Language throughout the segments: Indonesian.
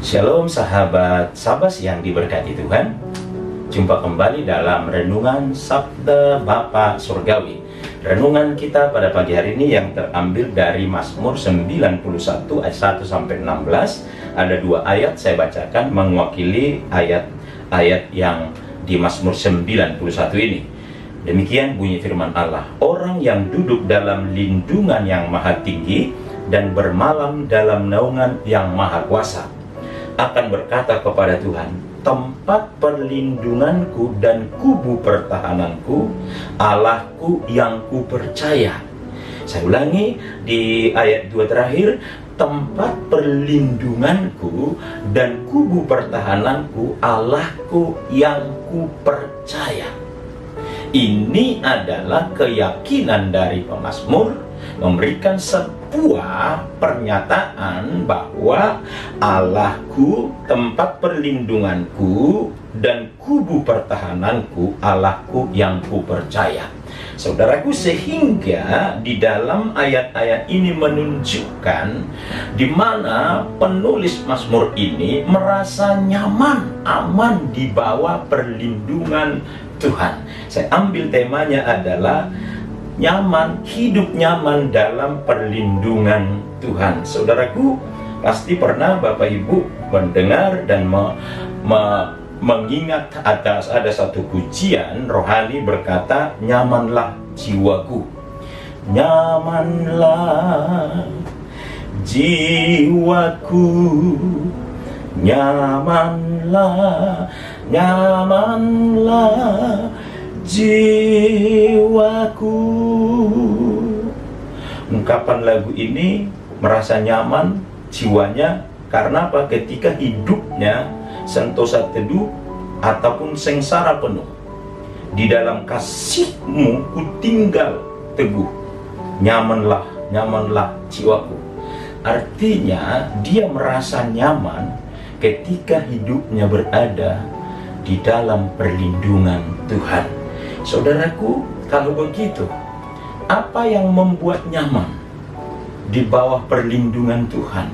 Shalom sahabat Sabas yang diberkati Tuhan. Jumpa kembali dalam Renungan Sabda Bapa Surgawi. Renungan kita pada pagi hari ini yang terambil dari Mazmur 91 ayat 1-16. Ada dua ayat saya bacakan mewakili ayat-ayat yang di Mazmur 91 ini. Demikian bunyi firman Allah. Orang yang duduk dalam lindungan yang maha tinggi dan bermalam dalam naungan yang maha kuasa akan berkata kepada Tuhan, tempat perlindunganku dan kubu pertahananku, Allahku yang ku percaya. Saya ulangi di ayat 2 terakhir, tempat perlindunganku dan kubu pertahananku, Allahku yang ku percaya. Ini adalah keyakinan dari pemazmur, memberikan sebuah pernyataan bahwa Allahku, tempat perlindunganku, dan kubu pertahananku, Allahku yang ku percaya. Saudaraku, sehingga di dalam ayat-ayat ini menunjukkan di mana penulis Mazmur ini merasa nyaman, aman di bawah perlindungan Tuhan. Saya ambil temanya adalah nyaman, hidup nyaman dalam perlindungan Tuhan. Saudaraku, pasti pernah Bapak Ibu mendengar dan mengingat ada satu pujian rohani berkata, nyamanlah jiwaku, nyamanlah jiwaku, nyamanlah, nyamanlah jiwaku. Ungkapan lagu ini merasa nyaman jiwanya karena apa? Ketika hidupnya sentosa teduh ataupun sengsara penuh, di dalam kasih-Mu ku tinggal teguh, nyamanlah, nyamanlah jiwaku. Artinya dia merasa nyaman ketika hidupnya berada di dalam perlindungan Tuhan. Saudaraku, kalau begitu, apa yang membuat nyaman di bawah perlindungan Tuhan?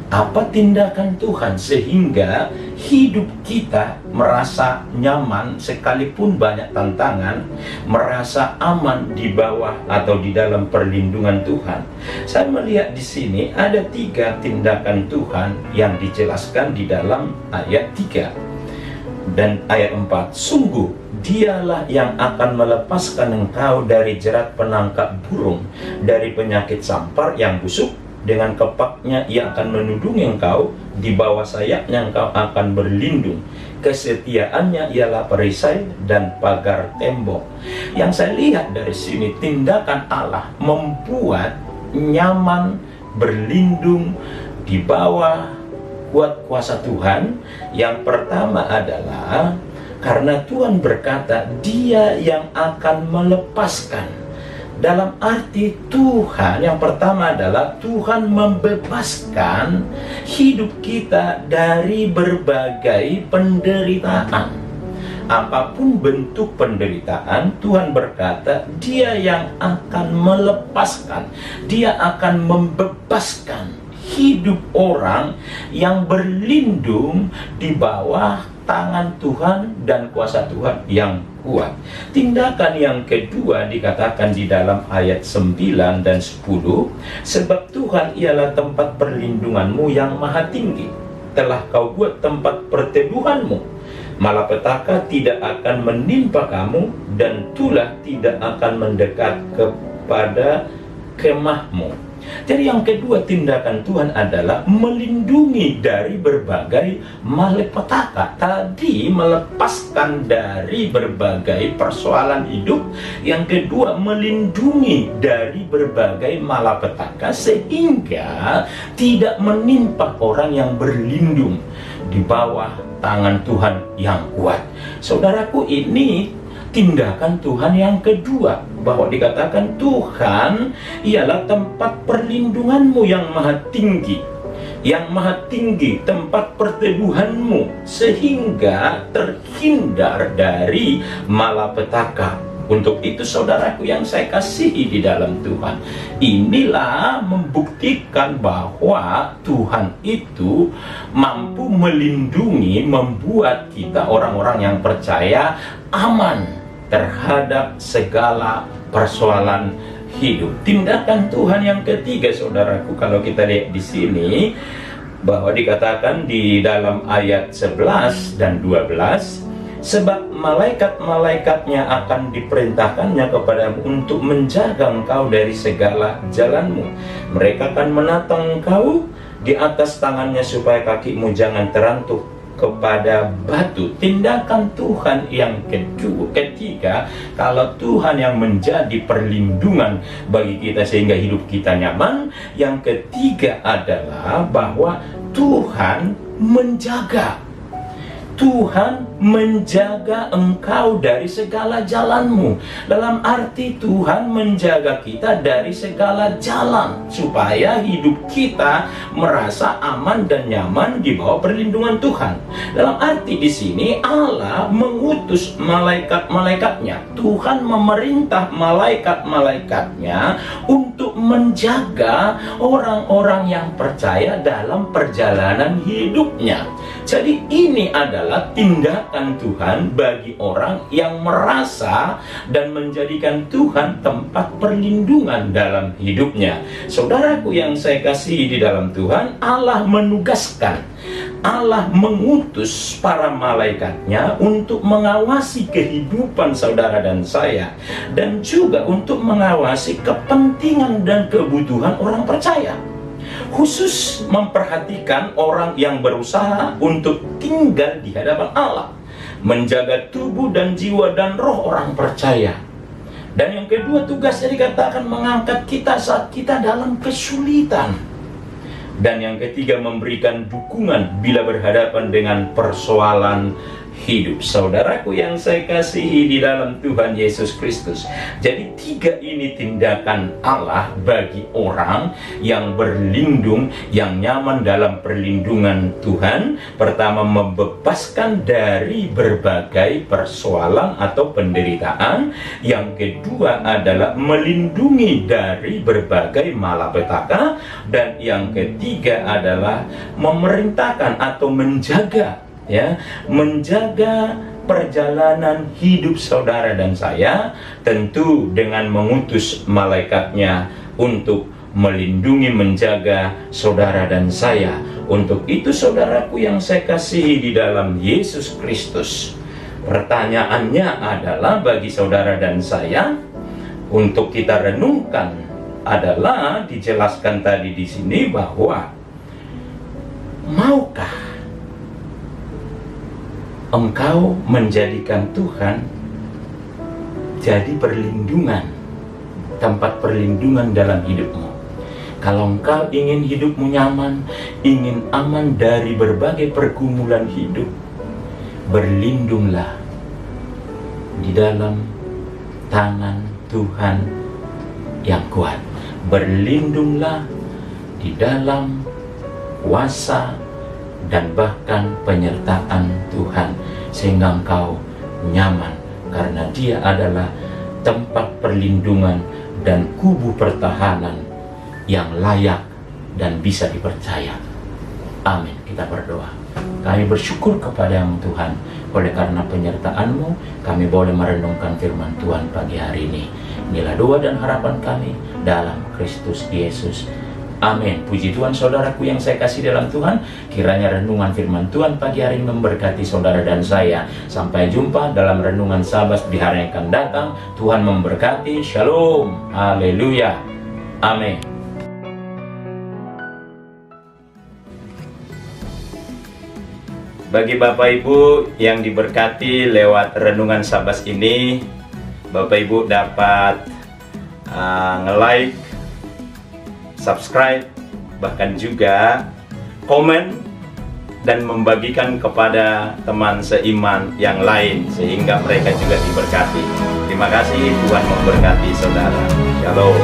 Apa tindakan Tuhan sehingga hidup kita merasa nyaman sekalipun banyak tantangan, merasa aman di bawah atau di dalam perlindungan Tuhan? Saya melihat di sini ada 3 tindakan Tuhan yang dijelaskan di dalam ayat 3 dan ayat 4. Sungguh Dialah yang akan melepaskan engkau dari jerat penangkap burung, dari penyakit sampar yang busuk. Dengan kepaknya ia akan menudungi engkau, di bawah sayapnya engkau akan berlindung. Kesetiaannya ialah perisai dan pagar tembok. Yang saya lihat dari sini, tindakan Allah membuat nyaman, berlindung di bawah kuasa Tuhan. Yang pertama adalah karena Tuhan berkata, Dia yang akan melepaskan. Dalam arti Tuhan, yang pertama adalah Tuhan membebaskan hidup kita dari berbagai penderitaan. Apapun bentuk penderitaan, Tuhan berkata, Dia yang akan melepaskan. Dia akan membebaskan hidup orang yang berlindung di bawah tangan Tuhan dan kuasa Tuhan yang kuat. Tindakan yang kedua dikatakan di dalam ayat 9 dan 10, sebab Tuhan ialah tempat perlindunganmu yang maha tinggi, telah kau buat tempat perteduhanmu, malapetaka tidak akan menimpa kamu, dan tulah tidak akan mendekat kepada kemahmu. Jadi yang kedua tindakan Tuhan adalah melindungi dari berbagai malapetaka. Tadi melepaskan dari berbagai persoalan hidup. Yang kedua melindungi dari berbagai malapetaka sehingga tidak menimpa orang yang berlindung di bawah tangan Tuhan yang kuat. Saudaraku, ini tindakan Tuhan yang kedua, bahwa dikatakan Tuhan ialah tempat perlindunganmu yang maha tinggi. Yang maha tinggi tempat perteduhanmu, sehingga terhindar dari malapetaka. Untuk itu saudaraku yang saya kasihi di dalam Tuhan, inilah membuktikan bahwa Tuhan itu mampu melindungi, membuat kita orang-orang yang percaya aman terhadap segala persoalan hidup. Tindakan Tuhan yang ketiga saudaraku, kalau kita lihat di sini bahwa dikatakan di dalam ayat 11 dan 12, sebab malaikat-malaikatnya akan diperintahkannya kepadamu untuk menjaga engkau dari segala jalanmu. Mereka akan menatang engkau di atas tangannya supaya kakimu jangan terantuk kepada batu. Tindakan Tuhan yang ketiga, kalau Tuhan yang menjadi perlindungan bagi kita sehingga hidup kita nyaman, yang ketiga adalah bahwa Tuhan menjaga. Tuhan menjaga engkau dari segala jalanmu. Dalam arti Tuhan menjaga kita dari segala jalan, supaya hidup kita merasa aman dan nyaman di bawah perlindungan Tuhan. Dalam arti di sini Allah mengutus malaikat-malaikatnya. Tuhan memerintah malaikat-malaikatnya untuk menjaga orang-orang yang percaya dalam perjalanan hidupnya. Jadi ini adalah tindakan Tuhan bagi orang yang merasa dan menjadikan Tuhan tempat perlindungan dalam hidupnya. Saudaraku yang saya kasihi di dalam Tuhan, Allah menugaskan, Allah mengutus para malaikatnya untuk mengawasi kehidupan saudara dan saya, dan juga untuk mengawasi kepentingan dan kebutuhan orang percaya. Khusus memperhatikan orang yang berusaha untuk tinggal di hadapan Allah, menjaga tubuh dan jiwa dan roh orang percaya. Dan yang kedua, tugasnya dikatakan mengangkat kita saat kita dalam kesulitan. Dan yang ketiga, memberikan dukungan bila berhadapan dengan persoalan hidup. Saudaraku yang saya kasihi di dalam Tuhan Yesus Kristus, jadi tiga ini tindakan Allah bagi orang yang berlindung, yang nyaman dalam perlindungan Tuhan. Pertama, membebaskan dari berbagai persoalan atau penderitaan. Yang kedua adalah melindungi dari berbagai malapetaka. Dan yang ketiga adalah memerintahkan atau menjaga, menjaga perjalanan hidup saudara dan saya, tentu dengan mengutus malaikatnya untuk melindungi, menjaga saudara dan saya. Untuk itu saudaraku yang saya kasihi di dalam Yesus Kristus, pertanyaannya adalah bagi saudara dan saya untuk kita renungkan adalah dijelaskan tadi di sini bahwa maukah engkau menjadikan Tuhan jadi perlindungan, tempat perlindungan dalam hidupmu? Kalau engkau ingin hidupmu nyaman, ingin aman dari berbagai pergumulan hidup, berlindunglah di dalam tangan Tuhan yang kuat. Berlindunglah di dalam kuasa dan bahkan penyertaan Tuhan, sehingga engkau nyaman, karena Dia adalah tempat perlindungan dan kubu pertahanan yang layak dan bisa dipercaya. Amin. Kita berdoa. Kami bersyukur kepadamu Tuhan, oleh karena penyertaan-Mu kami boleh merenungkan firman Tuhan pagi hari ini. Inilah doa dan harapan kami dalam Kristus Yesus. Amin. Puji Tuhan saudaraku yang saya kasih dalam Tuhan, kiranya renungan firman Tuhan pagi hari ini memberkati saudara dan saya. Sampai jumpa dalam renungan Sabas di hari yang akan datang. Tuhan memberkati. Shalom. Haleluya. Amin. Bagi Bapak Ibu yang diberkati lewat renungan Sabas ini, Bapak Ibu dapat nge-like, subscribe, bahkan juga komen dan membagikan kepada teman seiman yang lain sehingga mereka juga diberkati. Terima kasih, Tuhan memberkati saudara. Shalom.